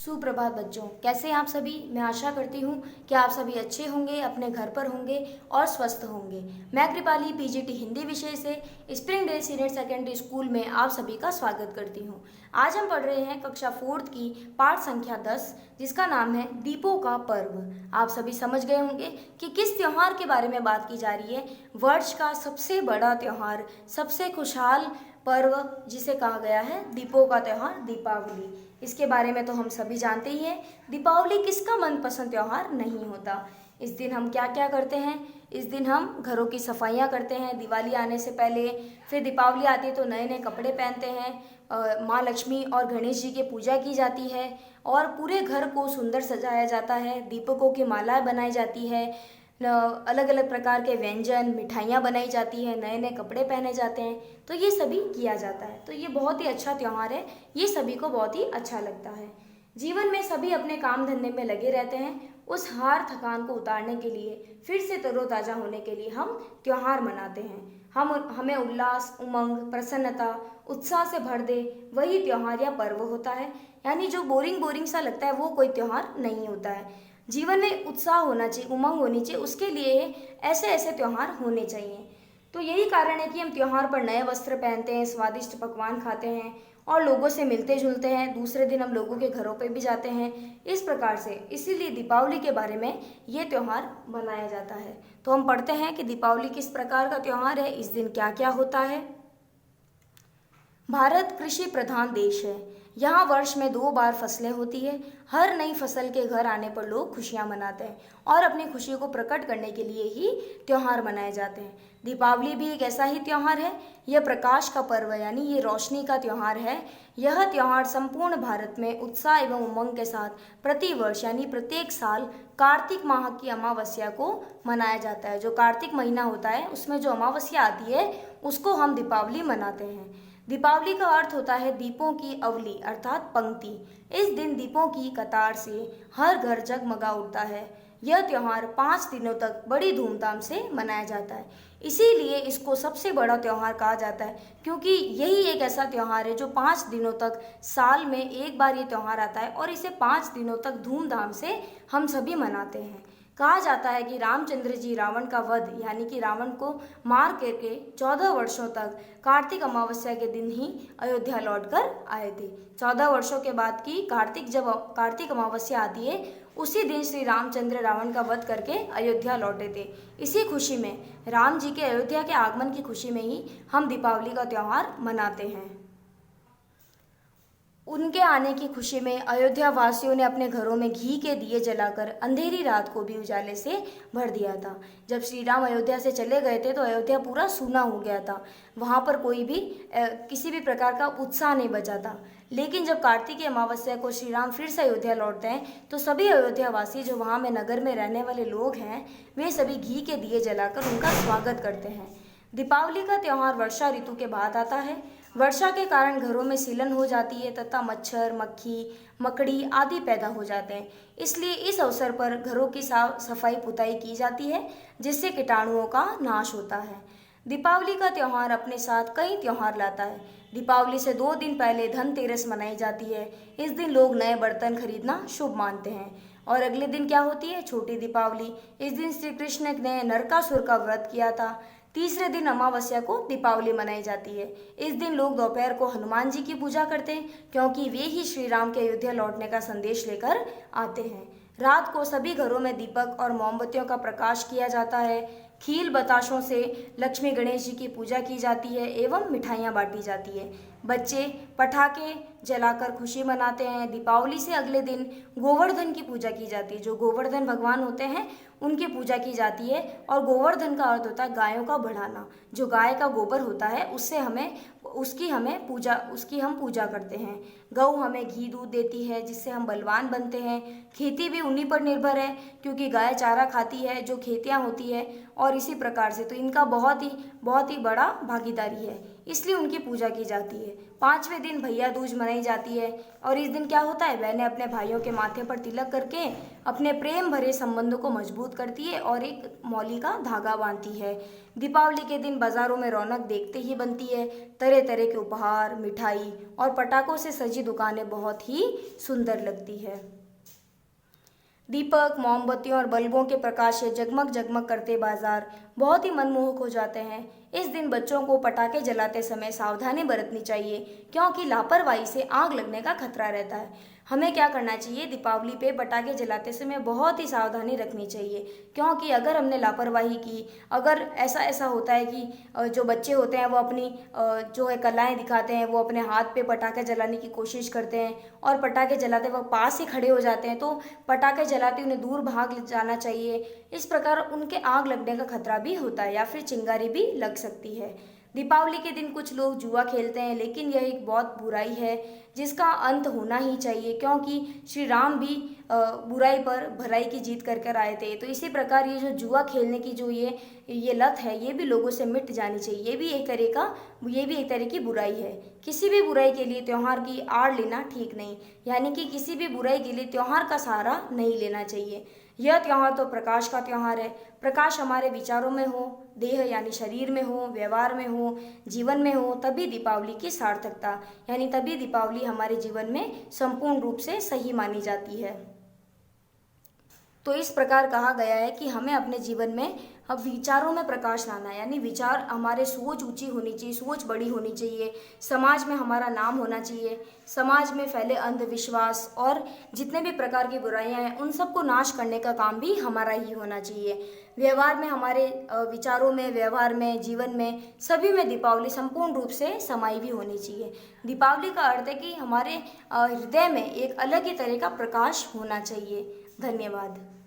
सुप्रभात बच्चों, कैसे हैं आप सभी। मैं आशा करती हूँ कि आप सभी अच्छे होंगे, अपने घर पर होंगे और स्वस्थ होंगे। मैं कृपाली पीजीटी हिंदी विषय से स्प्रिंगडेल सीनियर सेकेंडरी स्कूल में आप सभी का स्वागत करती हूँ। आज हम पढ़ रहे हैं कक्षा 4 की पाठ संख्या 10, जिसका नाम है दीपों का पर्व। आप सभी समझ गए होंगे कि किस त्योहार के बारे में बात की जा रही है। वर्ष का सबसे बड़ा त्योहार, सबसे खुशहाल पर्व जिसे कहा गया है दीपों का त्योहार, दीपावली। इसके बारे में तो हम सभी जानते ही हैं। दीपावली किसका मनपसंद त्योहार नहीं होता। इस दिन हम क्या क्या करते हैं। इस दिन हम घरों की सफाइयाँ करते हैं दिवाली आने से पहले। फिर दीपावली आती है तो नए नए कपड़े पहनते हैं। माँ लक्ष्मी और गणेश जी की पूजा की जाती है और पूरे घर को सुंदर सजाया जाता है। दीपकों की मालाएं बनाई जाती है। अलग अलग प्रकार के व्यंजन, मिठाइयाँ बनाई जाती है, नए नए कपड़े पहने जाते हैं। तो ये सभी किया जाता है। तो ये बहुत ही अच्छा त्यौहार है। ये सभी को बहुत ही अच्छा लगता है। जीवन में सभी अपने काम धंधे में लगे रहते हैं। उस हार थकान को उतारने के लिए, फिर से तरोताज़ा होने के लिए हम त्यौहार मनाते हैं। हमें उल्लास, उमंग, प्रसन्नता, उत्साह से भर दे, वही त्यौहार या पर्व होता है। यानी जो बोरिंग बोरिंग सा लगता है वो कोई त्यौहार नहीं होता है। जीवन में उत्साह होना चाहिए, उमंग होनी चाहिए, उसके लिए ऐसे ऐसे त्यौहार होने चाहिए। तो यही कारण है कि हम त्यौहार पर नए वस्त्र पहनते हैं, स्वादिष्ट पकवान खाते हैं और लोगों से मिलते जुलते हैं। दूसरे दिन हम लोगों के घरों पे भी जाते हैं। इस प्रकार से इसीलिए दीपावली के बारे में ये त्यौहार मनाया जाता है। तो हम पढ़ते हैं कि दीपावली किस प्रकार का त्यौहार है, इस दिन क्या क्या होता है। भारत कृषि प्रधान देश है। यहाँ वर्ष में 2 बार फसलें होती है। हर नई फसल के घर आने पर लोग खुशियाँ मनाते हैं और अपनी खुशी को प्रकट करने के लिए ही त्यौहार मनाए जाते हैं। दीपावली भी एक ऐसा ही त्यौहार है। यह प्रकाश का पर्व है, यानी ये रोशनी का त्यौहार है। यह त्यौहार संपूर्ण भारत में उत्साह एवं उमंग के साथ प्रतिवर्ष यानी प्रत्येक साल कार्तिक माह की अमावस्या को मनाया जाता है। जो कार्तिक महीना होता है उसमें जो अमावस्या आती है उसको हम दीपावली मनाते हैं। दीपावली का अर्थ होता है दीपों की अवली अर्थात पंक्ति। इस दिन दीपों की कतार से हर घर जगमगा उठता है। यह त्यौहार 5 दिनों तक बड़ी धूमधाम से मनाया जाता है। इसीलिए इसको सबसे बड़ा त्यौहार कहा जाता है, क्योंकि यही एक ऐसा त्यौहार है जो 5 दिनों तक, साल में एक बार ये त्यौहार आता है और इसे 5 दिनों तक धूमधाम से हम सभी मनाते हैं। कहा जाता है कि रामचंद्र जी रावण का वध यानी कि रावण को मार करके 14 वर्षों तक कार्तिक अमावस्या के दिन ही अयोध्या लौटकर आए थे। 14 वर्षों के बाद की जब कार्तिक अमावस्या आती है, उसी दिन श्री रामचंद्र रावण का वध करके अयोध्या लौटे थे। इसी खुशी में, राम जी के अयोध्या के आगमन की खुशी में ही हम दीपावली का त्यौहार मनाते हैं। उनके आने की खुशी में अयोध्या वासियों ने अपने घरों में घी के दिए जलाकर अंधेरी रात को भी उजाले से भर दिया था। जब श्री राम अयोध्या से चले गए थे तो अयोध्या पूरा सूना हो गया था। वहाँ पर कोई भी किसी भी प्रकार का उत्साह नहीं बचा था। लेकिन जब कार्तिक अमावस्या को श्री राम फिर से अयोध्या लौटते हैं तो सभी अयोध्या वासी, जो वहाँ में नगर में रहने वाले लोग हैं, वे सभी घी के दिए जलाकर उनका स्वागत करते हैं। दीपावली का त्यौहार वर्षा ऋतु के बाद आता है। वर्षा के कारण घरों में सीलन हो जाती है तथा मच्छर, मक्खी, मकड़ी आदि पैदा हो जाते हैं। इसलिए इस अवसर पर घरों की साफ सफाई पुताई की जाती है, जिससे कीटाणुओं का नाश होता है। दीपावली का त्यौहार अपने साथ कई त्यौहार लाता है। दीपावली से 2 दिन पहले धनतेरस मनाई जाती है। इस दिन लोग नए बर्तन खरीदना शुभ मानते हैं। और अगले दिन क्या होती है? छोटी दीपावली। इस दिन श्री कृष्ण ने नरकासुर का व्रत किया था। तीसरे दिन अमावस्या को दीपावली मनाई जाती है। इस दिन लोग दोपहर को हनुमान जी की पूजा करते हैं, क्योंकि वे ही श्री राम के अयोध्या लौटने का संदेश लेकर आते हैं। रात को सभी घरों में दीपक और मोमबत्तियों का प्रकाश किया जाता है। खील बताशों से लक्ष्मी गणेश जी की पूजा की जाती है एवं मिठाइयाँ बांटी जाती है। बच्चे पटाखे जलाकर खुशी मनाते हैं। दीपावली से अगले दिन गोवर्धन की पूजा की जाती है। जो गोवर्धन भगवान होते हैं उनकी पूजा की जाती है। और गोवर्धन का अर्थ होता है गायों का बढ़ाना। जो गाय का गोबर होता है उससे उसकी हम पूजा करते हैं। गऊ हमें घी दूध देती है, जिससे हम बलवान बनते हैं। खेती भी उन्हीं पर निर्भर है, क्योंकि गाय चारा खाती है, जो खेतियाँ होती है, और इसी प्रकार से तो इनका बहुत ही बड़ा भागीदारी है, इसलिए उनकी पूजा की जाती है। 5वें दिन भैया दूज मनाई जाती है और इस दिन क्या होता है? बहनें अपने भाइयों के माथे पर तिलक करके अपने प्रेम भरे संबंधों को मजबूत करती है और एक मौली का धागा बांधती है। दीपावली के दिन बाजारों में रौनक देखते ही बनती है। तरह तरह के उपहार, मिठाई और पटाखों से सजी सजी दुकानें बहुत ही सुंदर लगती है। दीपक, मोमबत्तियों और बल्बों के प्रकाश से जगमग जगमग करते बाजार बहुत ही मनमोहक हो जाते हैं। इस दिन बच्चों को पटाखे जलाते समय सावधानी बरतनी चाहिए, क्योंकि लापरवाही से आग लगने का खतरा रहता है। हमें क्या करना चाहिए, दीपावली पे पटाखे जलाते समय बहुत ही सावधानी रखनी चाहिए, क्योंकि अगर हमने लापरवाही की, अगर ऐसा ऐसा होता है कि जो बच्चे होते हैं वो अपनी जो है कलाएं दिखाते हैं, वो अपने हाथ पे पटाखे जलाने की कोशिश करते हैं और पटाखे जलाते वक्त पास ही खड़े हो जाते हैं, तो पटाखे जलाते उन्हें दूर भाग जाना चाहिए। इस प्रकार उनके आग लगने का खतरा भी होता है या फिर चिंगारी भी लग सकती है। दीपावली के दिन कुछ लोग जुआ खेलते हैं, लेकिन यह एक बहुत बुराई है जिसका अंत होना ही चाहिए, क्योंकि श्री राम भी बुराई पर भलाई की जीत कर कर आए थे। तो इसी प्रकार ये जो जुआ खेलने की जो ये लत है, ये भी लोगों से मिट जानी चाहिए। ये भी एक तरह की बुराई है। किसी भी बुराई के लिए त्योहार की आड़ लेना ठीक नहीं, यानी कि किसी भी बुराई के लिए त्योहार का सहारा नहीं लेना चाहिए। यह त्योहार तो प्रकाश का त्योहार है। प्रकाश हमारे विचारों में हो, देह यानी शरीर में हो, व्यवहार में हो, जीवन में हो, तभी दीपावली की सार्थकता यानी तभी दीपावली हमारे जीवन में संपूर्ण रूप से सही मानी जाती है। तो इस प्रकार कहा गया है कि हमें अपने जीवन में अब विचारों में प्रकाश लाना है, यानी विचार हमारे सोच ऊंची होनी चाहिए, सोच बड़ी होनी चाहिए, समाज में हमारा नाम होना चाहिए, समाज में फैले अंधविश्वास और जितने भी प्रकार की बुराइयां हैं उन सबको नाश करने का काम भी हमारा ही होना चाहिए। व्यवहार में हमारे विचारों में, व्यवहार में, जीवन में, सभी में दीपावली संपूर्ण रूप से समाई भी होनी चाहिए। दीपावली का अर्थ है कि हमारे हृदय में एक अलग ही तरह का प्रकाश होना चाहिए। धन्यवाद।